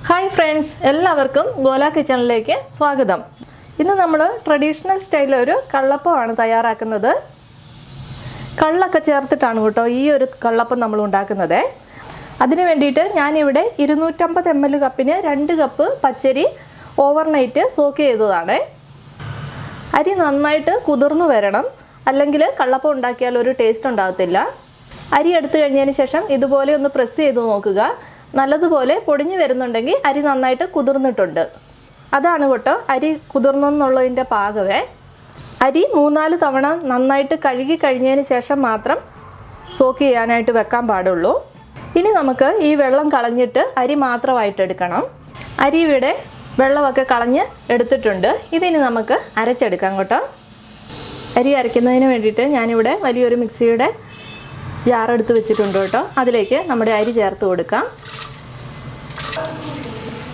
Hi friends, എല്ലാവർക്കും ഗോല കിച്ചണിലേക്ക് സ്വാഗതം. ഇന്ന് നമ്മൾ ട്രഡീഷണൽ സ്റ്റൈലിൽ ഒരു കള്ളപ്പമാണ് തയ്യാറാക്കുന്നത്. കള്ളൊക്കെ ചേർത്തിട്ടാണ് കേട്ടോ ഈ ഒരു കള്ളപ്പം നമ്മൾ ഉണ്ടാക്കുന്നത്. അതിന് വേണ്ടിയിട്ട് ഞാനിവിടെ 250 ml കപ്പിന് 2 കപ്പ് പച്ചരി ഓവർനൈറ്റ് സോക്ക് ചെയ്തതാണ്. അരി നന്നായിട്ട് കുതിർന്നു വരണം, അല്ലെങ്കിൽ കള്ളപ്പം ഉണ്ടാക്കിയാൽ ഒരു ടേസ്റ്റ് ഉണ്ടാകത്തില്ല. അരി എടുത്തു കഴിഞ്ഞതിന് ശേഷം ഇതുപോലെ ഒന്ന് പ്രസ് ചെയ്ത് നോക്കുക. നല്ലതുപോലെ പൊടിഞ്ഞു വരുന്നുണ്ടെങ്കിൽ അരി നന്നായിട്ട് കുതിർന്നിട്ടുണ്ട്. അതാണ് കേട്ടോ അരി കുതിർന്നെന്നുള്ളതിൻ്റെ പാകമേ. അരി 3-4 തവണ നന്നായിട്ട് കഴുകി കഴിഞ്ഞതിന് ശേഷം മാത്രം സോക്ക് ചെയ്യാനായിട്ട് വെക്കാൻ പാടുള്ളൂ. ഇനി നമുക്ക് ഈ വെള്ളം കളഞ്ഞിട്ട് അരി മാത്രമായിട്ട് എടുക്കണം. അരി ഇവിടെ വെള്ളമൊക്കെ കളഞ്ഞ് എടുത്തിട്ടുണ്ട്. ഇതിനി നമുക്ക് അരച്ചെടുക്കാം കേട്ടോ. അരി അരയ്ക്കുന്നതിന് വേണ്ടിയിട്ട് ഞാനിവിടെ വലിയൊരു മിക്സിയുടെ ജാറെടുത്ത് വെച്ചിട്ടുണ്ട് കേട്ടോ. അതിലേക്ക് നമ്മുടെ അരി ചേർത്ത് കൊടുക്കാം.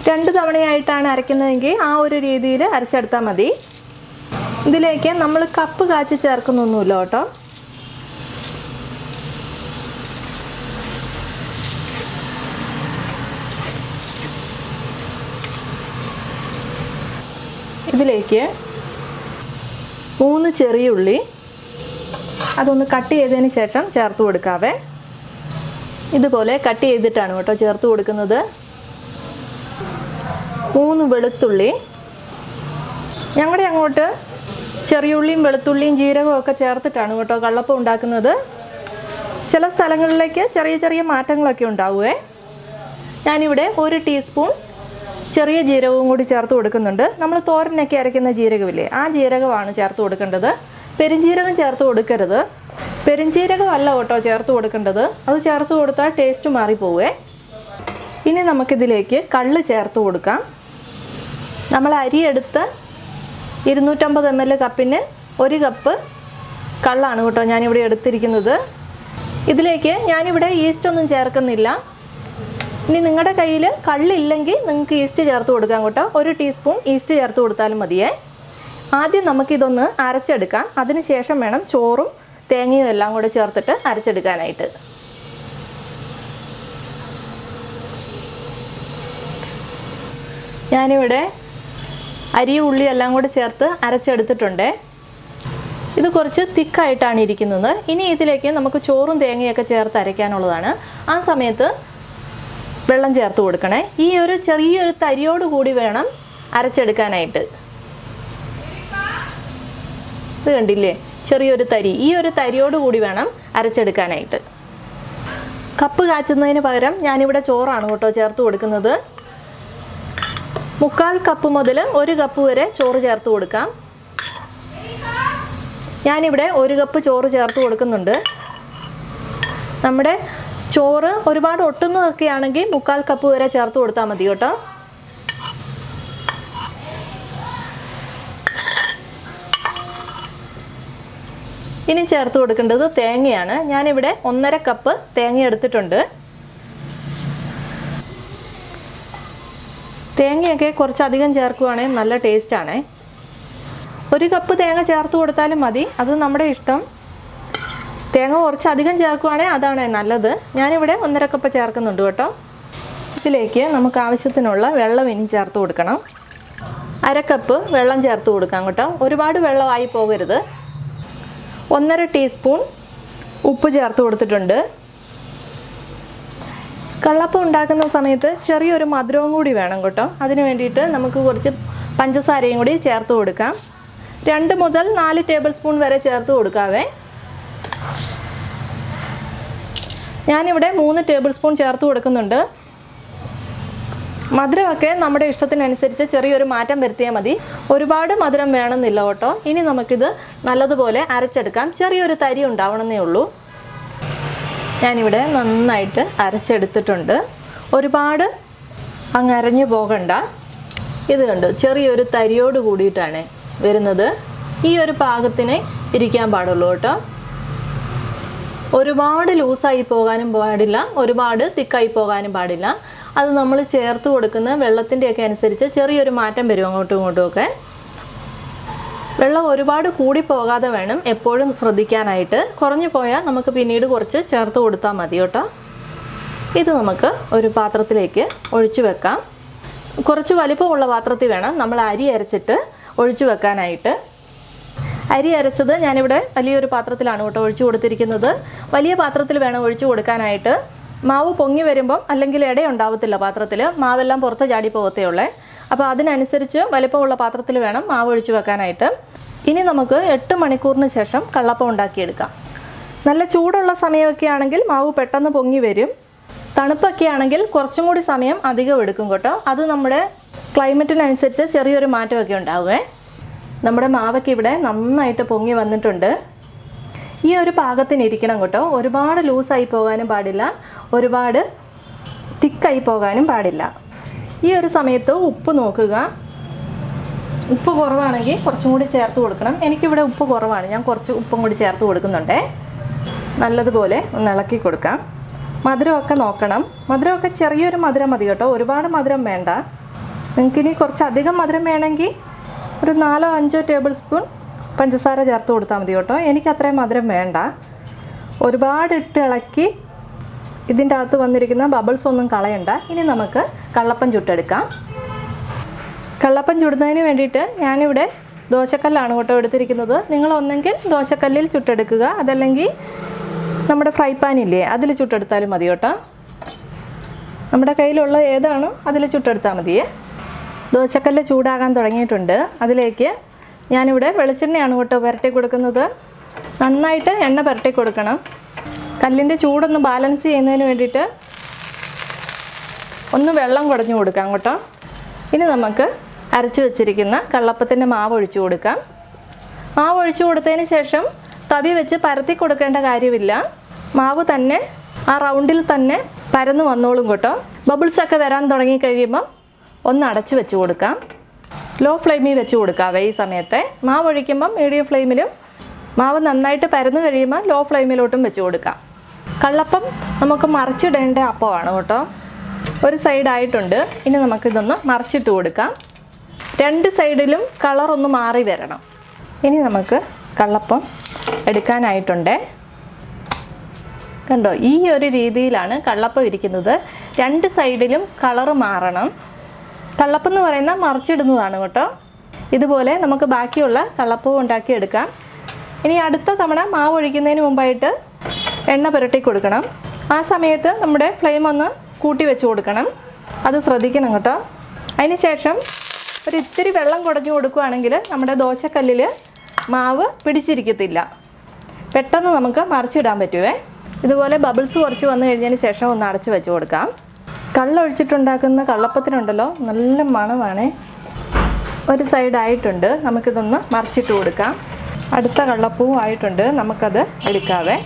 2 തവണയായിട്ടാണ് അരയ്ക്കുന്നതെങ്കിൽ ആ ഒരു രീതിയിൽ അരച്ചെടുത്താൽ മതി. ഇതിലേക്ക് നമ്മൾ കപ്പ് കാച്ചി ചേർക്കുന്നൊന്നുമില്ല കേട്ടോ. ഇതിലേക്ക് 3 ചെറിയ ഉള്ളി അതൊന്ന് കട്ട് ചെയ്തതിന് ശേഷം ചേർത്ത് കൊടുക്കാവേ. ഇതുപോലെ കട്ട് ചെയ്തിട്ടാണ് കേട്ടോ ചേർത്ത് കൊടുക്കുന്നത്. 3 വെളുത്തുള്ളി. ഞങ്ങളുടെ അങ്ങോട്ട് ചെറിയുള്ളിയും വെളുത്തുള്ളിയും ജീരകവും ഒക്കെ ചേർത്തിട്ടാണ് കേട്ടോ കള്ളപ്പം ഉണ്ടാക്കുന്നത്. ചില സ്ഥലങ്ങളിലേക്ക് ചെറിയ ചെറിയ മാറ്റങ്ങളൊക്കെ ഉണ്ടാവുമേ. ഞാനിവിടെ 1 ടീസ്പൂൺ ചെറിയ ജീരകവും കൂടി ചേർത്ത് കൊടുക്കുന്നുണ്ട്. നമ്മൾ തോരനൊക്കെ അരയ്ക്കുന്ന ജീരകമില്ലേ, ആ ജീരകമാണ് ചേർത്ത് കൊടുക്കേണ്ടത്. പെരുംജീരകം ചേർത്ത് കൊടുക്കരുത്. പെരുംജീരകമല്ല കേട്ടോ ചേർത്ത് കൊടുക്കേണ്ടത്. അത് ചേർത്ത് കൊടുത്താൽ ടേസ്റ്റ് മാറിപ്പോവേ. ഇനി നമുക്കിതിലേക്ക് കള്ള് ചേർത്ത് കൊടുക്കാം. നമ്മൾ അരി എടുത്ത് 250 ml കപ്പിന് 1 കപ്പ് കള്ളാണ് കേട്ടോ ഞാനിവിടെ എടുത്തിരിക്കുന്നത്. ഇതിലേക്ക് ഞാനിവിടെ ഈസ്റ്റ് ഒന്നും ചേർക്കുന്നില്ല. ഇനി നിങ്ങളുടെ കയ്യിൽ കള്ളില്ലെങ്കിൽ നിങ്ങൾക്ക് ഈസ്റ്റ് ചേർത്ത് കൊടുക്കാം കേട്ടോ. 1 ടീസ്പൂൺ ഈസ്റ്റ് ചേർത്ത് കൊടുത്താലും മതിയേ. ആദ്യം നമുക്കിതൊന്ന് അരച്ചെടുക്കാം. അതിന് ശേഷം വേണം ചോറും തേങ്ങയും എല്ലാം കൂടെ ചേർത്തിട്ട് അരച്ചെടുക്കാനായിട്ട്. ഞാനിവിടെ അരി ഉള്ളി എല്ലാം കൂടെ ചേർത്ത് അരച്ചെടുത്തിട്ടുണ്ട്. ഇത് കുറച്ച് തിക്കായിട്ടാണ് ഇരിക്കുന്നത്. ഇനി ഇതിലേക്ക് നമുക്ക് ചോറും തേങ്ങയൊക്കെ ചേർത്ത് അരയ്ക്കാനുള്ളതാണ്. ആ സമയത്ത് വെള്ളം ചേർത്ത് കൊടുക്കണേ. ഈ ഒരു ചെറിയൊരു തരിയോട് കൂടി വേണം അരച്ചെടുക്കാനായിട്ട്. ഇത് കണ്ടില്ലേ, ചെറിയൊരു തരി. ഈ ഒരു തരിയോട് കൂടി വേണം അരച്ചെടുക്കാനായിട്ട്. കപ്പ് കാച്ചുന്നതിന് പകരം ഞാനിവിടെ ചോറാണ് കേട്ടോ ചേർത്ത് കൊടുക്കുന്നത്. 3/4 കപ്പ് മുതൽ 1 കപ്പ് വരെ ചോറ് ചേർത്ത് കൊടുക്കാം. ഞാനിവിടെ 1 കപ്പ് ചോറ് ചേർത്ത് കൊടുക്കുന്നുണ്ട്. നമ്മുടെ ചോറ് ഒരുപാട് ഒട്ടുന്നതൊക്കെ ആണെങ്കിൽ 3/4 കപ്പ് വരെ ചേർത്ത് കൊടുത്താൽ മതി കേട്ടോ. ഇനി ചേർത്ത് കൊടുക്കേണ്ടത് തേങ്ങയാണ്. ഞാനിവിടെ 1.5 കപ്പ് തേങ്ങ എടുത്തിട്ടുണ്ട്. തേങ്ങയൊക്കെ കുറച്ചധികം ചേർക്കുകയാണെങ്കിൽ നല്ല ടേസ്റ്റാണേ. 1 കപ്പ് തേങ്ങ ചേർത്ത് കൊടുത്താലും മതി, അത് നമ്മുടെ ഇഷ്ടം. തേങ്ങ കുറച്ചധികം ചേർക്കുകയാണെങ്കിൽ അതാണ് നല്ലത്. ഞാനിവിടെ 1.5 കപ്പ് ചേർക്കുന്നുണ്ട് കേട്ടോ. ഇതിലേക്ക് നമുക്ക് ആവശ്യത്തിനുള്ള വെള്ളം ഇനി ചേർത്ത് കൊടുക്കണം. 1/2 കപ്പ് വെള്ളം ചേർത്ത് കൊടുക്കാം കേട്ടോ. ഒരുപാട് വെള്ളമായി പോകരുത്. 1.5 ടീസ്പൂൺ ഉപ്പ് ചേർത്ത് കൊടുത്തിട്ടുണ്ട്. കള്ളപ്പം ഉണ്ടാക്കുന്ന സമയത്ത് ചെറിയൊരു മധുരവും കൂടി വേണം കേട്ടോ. അതിന് വേണ്ടിയിട്ട് നമുക്ക് കുറച്ച് പഞ്ചസാരയും കൂടി ചേർത്ത് കൊടുക്കാം. 2 മുതൽ 4 ടേബിൾ സ്പൂൺ വരെ ചേർത്ത് കൊടുക്കാവേ. ഞാനിവിടെ 3 ടേബിൾ സ്പൂൺ ചേർത്ത് കൊടുക്കുന്നുണ്ട്. മധുരമൊക്കെ നമ്മുടെ ഇഷ്ടത്തിനനുസരിച്ച് ചെറിയൊരു മാറ്റം വരുത്തിയാൽ മതി. ഒരുപാട് മധുരം വേണമെന്നില്ല കേട്ടോ. ഇനി നമുക്കിത് നല്ലതുപോലെ അരച്ചെടുക്കാം. ചെറിയൊരു തരി ഉണ്ടാവണമെന്നേ ഉള്ളൂ. ഞാനിവിടെ നന്നായിട്ട് അരച്ചെടുത്തിട്ടുണ്ട്. ഒരുപാട് അങ്ങ് അരഞ്ഞു പോകണ്ട. ഇത് കണ്ടു, ചെറിയൊരു തരിയോട് കൂടിയിട്ടാണ് വരുന്നത്. ഈ ഒരു പാകത്തിന് ഇരിക്കാൻ പാടുള്ളൂ കേട്ടോ. ഒരുപാട് ലൂസായി പോകാനും പാടില്ല, ഒരുപാട് തിക്കായി പോകാനും പാടില്ല. അത് നമ്മൾ ചേർത്ത് കൊടുക്കുന്ന വെള്ളത്തിൻ്റെയൊക്കെ അനുസരിച്ച് ചെറിയൊരു മാറ്റം വരും അങ്ങോട്ടും ഇങ്ങോട്ടും ഒക്കെ. വെള്ളം ഒരുപാട് കൂടി പോകാതെ വേണം എപ്പോഴും ശ്രദ്ധിക്കാനായിട്ട്. കുറഞ്ഞു പോയാൽ നമുക്ക് പിന്നീട് കുറച്ച് ചേർത്ത് കൊടുത്താൽ മതി കേട്ടോ. ഇത് നമുക്ക് ഒരു പാത്രത്തിലേക്ക് ഒഴിച്ചു വെക്കാം. കുറച്ച് വലിപ്പമുള്ള പാത്രത്തിൽ വേണം നമ്മൾ അരി അരച്ചിട്ട് ഒഴിച്ചു വെക്കാനായിട്ട്. അരി അരച്ചത് ഞാനിവിടെ വലിയൊരു പാത്രത്തിലാണ് കേട്ടോ ഒഴിച്ചു കൊടുത്തിരിക്കുന്നത്. വലിയ പാത്രത്തിൽ വേണം ഒഴിച്ചു കൊടുക്കാനായിട്ട്. മാവ് പൊങ്ങി വരുമ്പം അല്ലെങ്കിൽ ഇടയുണ്ടാവത്തില്ല പാത്രത്തിൽ, മാവെല്ലാം പുറത്ത് ചാടി പോകത്തേ ഉള്ളേ. അപ്പോൾ അതിനനുസരിച്ച് വലിപ്പമുള്ള പാത്രത്തിൽ വേണം മാവ് ഒഴിച്ചു വെക്കാനായിട്ട്. ഇനി നമുക്ക് 8 മണിക്കൂറിന് ശേഷം കള്ളപ്പം ഉണ്ടാക്കിയെടുക്കാം. നല്ല ചൂടുള്ള സമയമൊക്കെ ആണെങ്കിൽ മാവ് പെട്ടെന്ന് പൊങ്ങി വരും. തണുപ്പൊക്കെ ആണെങ്കിൽ കുറച്ചും കൂടി സമയം അധികം എടുക്കും കേട്ടോ. അത് നമ്മുടെ ക്ലൈമറ്റിനനുസരിച്ച് ചെറിയൊരു മാറ്റമൊക്കെ ഉണ്ടാവുമേ. നമ്മുടെ മാവൊക്കെ ഇവിടെ നന്നായിട്ട് പൊങ്ങി വന്നിട്ടുണ്ട്. ഈ ഒരു പാകത്തിന് ഇരിക്കണം കേട്ടോ. ഒരുപാട് ലൂസായി പോകാനും പാടില്ല, ഒരുപാട് തിക്കായി പോകാനും പാടില്ല. ഈ ഒരു സമയത്ത് ഉപ്പ് നോക്കുക. ഉപ്പ് കുറവാണെങ്കിൽ കുറച്ചും കൂടി ചേർത്ത് കൊടുക്കണം. എനിക്കിവിടെ ഉപ്പ് കുറവാണ്, ഞാൻ കുറച്ച് ഉപ്പും കൂടി ചേർത്ത് കൊടുക്കുന്നുണ്ടേ. നല്ലതുപോലെ ഒന്ന് ഇളക്കി കൊടുക്കാം. മധുരമൊക്കെ നോക്കണം. മധുരമൊക്കെ ചെറിയൊരു മധുരം മതി കേട്ടോ, ഒരുപാട് മധുരം വേണ്ട. നിങ്ങൾക്കിനി കുറച്ചധികം മധുരം വേണമെങ്കിൽ ഒരു 4-5 ടേബിൾ സ്പൂൺ പഞ്ചസാര ചേർത്ത് കൊടുത്താൽ മതി കേട്ടോ. എനിക്ക് അത്രയും മധുരം വേണ്ട. ഒരുപാട് ഇട്ട് ഇളക്കി ഇതിൻ്റെ അകത്ത് വന്നിരിക്കുന്ന ബബിൾസ് ഒന്നും കളയണ്ട. ഇനി നമുക്ക് കള്ളപ്പം ചുട്ടെടുക്കാം. കള്ളപ്പം ചുടുന്നതിന് വേണ്ടിയിട്ട് ഞാനിവിടെ ദോശക്കല്ലാണ് കേട്ടോ എടുത്തിരിക്കുന്നത്. നിങ്ങളൊന്നെങ്കിൽ ദോശക്കല്ലിൽ ചുട്ടെടുക്കുക, അതല്ലെങ്കിൽ നമ്മുടെ ഫ്രൈ പാനില്ലേ അതിൽ ചുട്ടെടുത്താലും മതി കേട്ടോ. നമ്മുടെ കയ്യിലുള്ള ഏതാണോ അതിൽ ചുട്ടെടുത്താൽ മതിയേ. ദോശക്കല്ല് ചൂടാകാൻ തുടങ്ങിയിട്ടുണ്ട്. അതിലേക്ക് ഞാനിവിടെ വെളിച്ചെണ്ണയാണ് കേട്ടോ പുരട്ടി കൊടുക്കുന്നത്. നന്നായിട്ട് എണ്ണ പുരട്ടി കൊടുക്കണം. കല്ലിൻ്റെ ചൂടൊന്ന് ബാലൻസ് ചെയ്യുന്നതിന് വേണ്ടിയിട്ട് ഒന്ന് വെള്ളം കുടഞ്ഞു കൊടുക്കാം കേട്ടോ. ഇനി നമുക്ക് അരച്ച് വെച്ചിരിക്കുന്ന കള്ളപ്പത്തിൻ്റെ മാവ് ഒഴിച്ചു കൊടുക്കാം. മാവ് ഒഴിച്ചു കൊടുത്തതിന് ശേഷം തവി വെച്ച് പരത്തി കൊടുക്കേണ്ട കാര്യമില്ല. മാവ് തന്നെ ആ റൗണ്ടിൽ തന്നെ പരന്ന് വന്നോളും കേട്ടോ. ബബിൾസൊക്കെ വരാൻ തുടങ്ങി കഴിയുമ്പം ഒന്ന് അടച്ച് വെച്ച് കൊടുക്കാം. ലോ ഫ്ലെയിമിൽ വെച്ച് കൊടുക്കാവേ ഈ സമയത്തെ. മാവ് ഒഴിക്കുമ്പം മീഡിയം ഫ്ലെയിമിലും, മാവ് നന്നായിട്ട് പരന്ന് കഴിയുമ്പോൾ ലോ ഫ്ലെയിമിലോട്ടും വെച്ച് കൊടുക്കാം. കള്ളപ്പം നമുക്ക് മറിച്ചിടേണ്ട അപ്പമാണ് കേട്ടോ. ഒരു സൈഡായിട്ടുണ്ട്. ഇനി നമുക്കിതൊന്ന് മറിച്ചിട്ട് കൊടുക്കാം. 2 സൈഡിലും കളറൊന്ന് മാറി വരണം. ഇനി നമുക്ക് കള്ളപ്പം എടുക്കാനായിട്ടുണ്ട്. കണ്ടോ, ഈ ഒരു രീതിയിലാണ് കള്ളപ്പം ഇരിക്കുന്നത്. 2 സൈഡിലും കളറ് മാറണം. കള്ളപ്പം എന്ന് പറയുന്നത് മറിച്ചിടുന്നതാണ് കേട്ടോ. ഇതുപോലെ നമുക്ക് ബാക്കിയുള്ള കള്ളപ്പവും ഉണ്ടാക്കിയെടുക്കാം. ഇനി അടുത്ത തവണ മാവ് ഒഴിക്കുന്നതിന് മുമ്പായിട്ട് എണ്ണ പുരട്ടി കൊടുക്കണം. ആ സമയത്ത് നമ്മുടെ ഫ്ലെയിം ഒന്ന് കൂട്ടി വെച്ച് കൊടുക്കണം. അത് ശ്രദ്ധിക്കണം കേട്ടോ. അതിന് ശേഷം ഒരു ഇത്തിരി വെള്ളം കുടഞ്ഞു കൊടുക്കുകയാണെങ്കിൽ നമ്മുടെ ദോശക്കല്ലിൽ മാവ് പിടിച്ചിരിക്കത്തില്ല. പെട്ടെന്ന് നമുക്ക് മറിച്ചിടാൻ പറ്റുമേ. ഇതുപോലെ ബബിൾസ് കുറച്ച് വന്നു കഴിഞ്ഞതിന് ശേഷം ഒന്ന് അടച്ച് വെച്ച് കൊടുക്കാം. കള്ളൊഴിച്ചിട്ടുണ്ടാക്കുന്ന കള്ളപ്പത്തിനുണ്ടല്ലോ നല്ല മണമാണ്. ഒരു സൈഡായിട്ടുണ്ട്. നമുക്കിതൊന്ന് മറിച്ചിട്ട് കൊടുക്കാം. അടുത്ത കള്ളപ്പവും ആയിട്ടുണ്ട്. നമുക്കത് എടുക്കാവേ.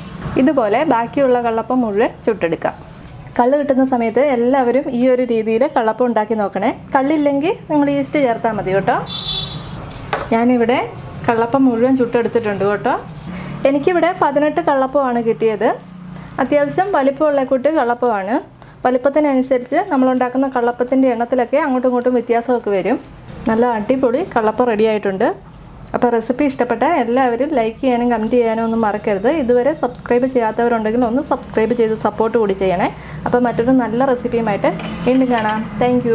ഇതുപോലെ ബാക്കിയുള്ള കള്ളപ്പം മുഴുവൻ ചുട്ടെടുക്കാം. കള്ള് കിട്ടുന്ന സമയത്ത് എല്ലാവരും ഈ ഒരു രീതിയിൽ കള്ളപ്പം ഉണ്ടാക്കി നോക്കണേ. കള്ളില്ലെങ്കിൽ നിങ്ങൾ ഈസ്റ്റ് ചേർത്താൽ മതി കേട്ടോ. ഞാനിവിടെ കള്ളപ്പം മുഴുവൻ ചുട്ടെടുത്തിട്ടുണ്ട് കേട്ടോ. എനിക്കിവിടെ 18 കള്ളപ്പമാണ് കിട്ടിയത്. അത്യാവശ്യം വലിപ്പമുള്ള കൂട്ട് കള്ളപ്പമാണ്. വലിപ്പത്തിനനുസരിച്ച് നമ്മളുണ്ടാക്കുന്ന കള്ളപ്പത്തിൻ്റെ എണ്ണത്തിലൊക്കെ അങ്ങോട്ടും ഇങ്ങോട്ടും വ്യത്യാസമൊക്കെ വരും. നല്ല അടിപൊളി കള്ളപ്പം റെഡി ആയിട്ടുണ്ട്. അപ്പോൾ റെസിപ്പി ഇഷ്ടപ്പെട്ട എല്ലാവരും ലൈക്ക് ചെയ്യാനും കമൻറ്റ് ചെയ്യാനും ഒന്നും മറക്കരുത്. ഇതുവരെ സബ്സ്ക്രൈബ് ചെയ്യാത്തവരുണ്ടെങ്കിൽ ഒന്ന് സബ്സ്ക്രൈബ് ചെയ്ത് സപ്പോർട്ട് കൂടി ചെയ്യണേ. അപ്പോൾ മറ്റൊരു നല്ല റെസിപ്പിയുമായിട്ട് വീണ്ടും കാണാം. താങ്ക്